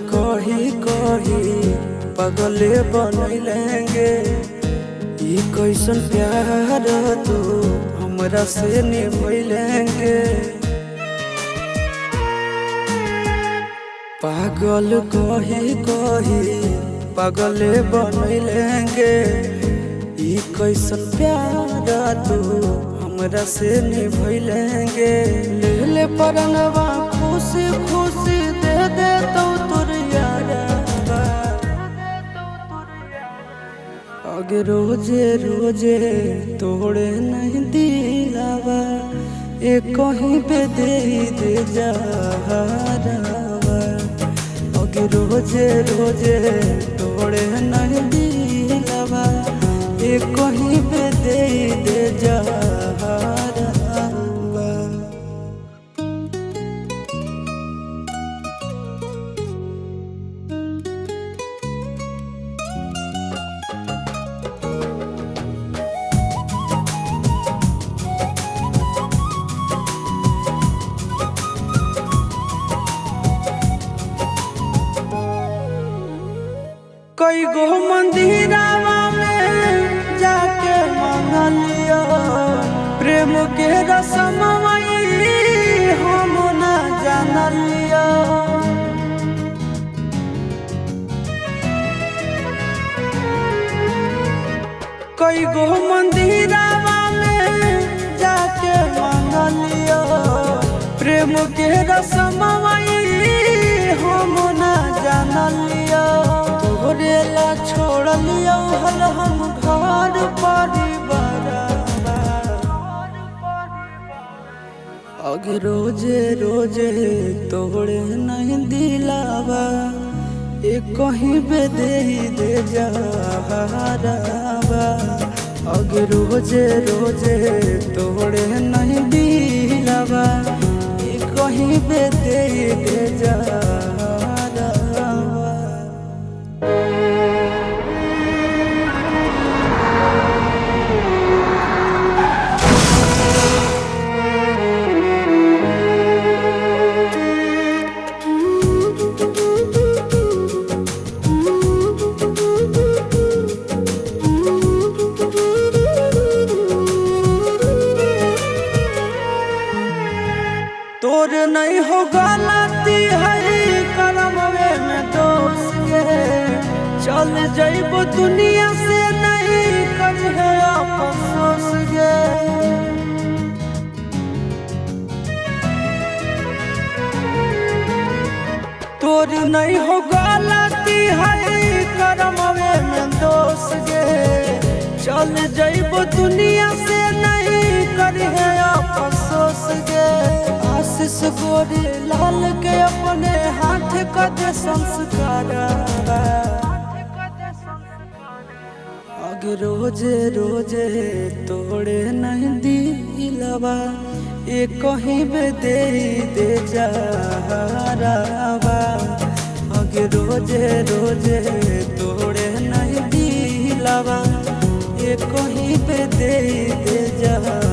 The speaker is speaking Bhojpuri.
कही कही पगले बनैलेंगे। ये कैसन प्यार तू हमरा से निभैलेंगे। पागल कही कही पगले बनैलेंगे। ये कैसन प्यार तू हमरा से निभैलेंगे। ले ले परनवा खुशी खुशी दे दे तो तुर यारा। अगे रोजे रोजे तोड़े नहीं दिलावा। एक कहीं पे दे जहरावा। अगे रोजे रोजे तोड़े नहीं दिलावा। एक कहीं पे दे जहरावा। कई गो मंदिरावा में जाके मांग लिया। प्रेम के रसमई हम ना जान लिया। कई गो मंदिरावा में जाके मांग लिया। प्रेम के रसमई हम ना जान लिया। तोरेला छोड़ लिया हल हम घर परिवार। अगे रोजे रोजे तोड़े नहीं दिलावा। एक कहीं पे दे जहरावा। अगे रोजे रोजे तोड़े नहीं दिलावा। एक कहीं पे दे जहरावा। तोर नहीं हो गलती है करमवे में दोष गे। चल जइबो दुनिया से नहीं करिहे अफसोस गे। तोर नहीं हो गलती है करमवे में दोष गे। चल जइबो दुनिया से नहीं करिहे अफसोस गे। आशीष गोरी लाल के अपने हाथ कद संस्कार। अगे रोजे रोजे तोड़े नहीं दिलावा। एक कहीं पे दे जहरावा। अगे रोजे रोजे तोड़े नहीं दिलावा। एक कहीं पे दे जहरावा।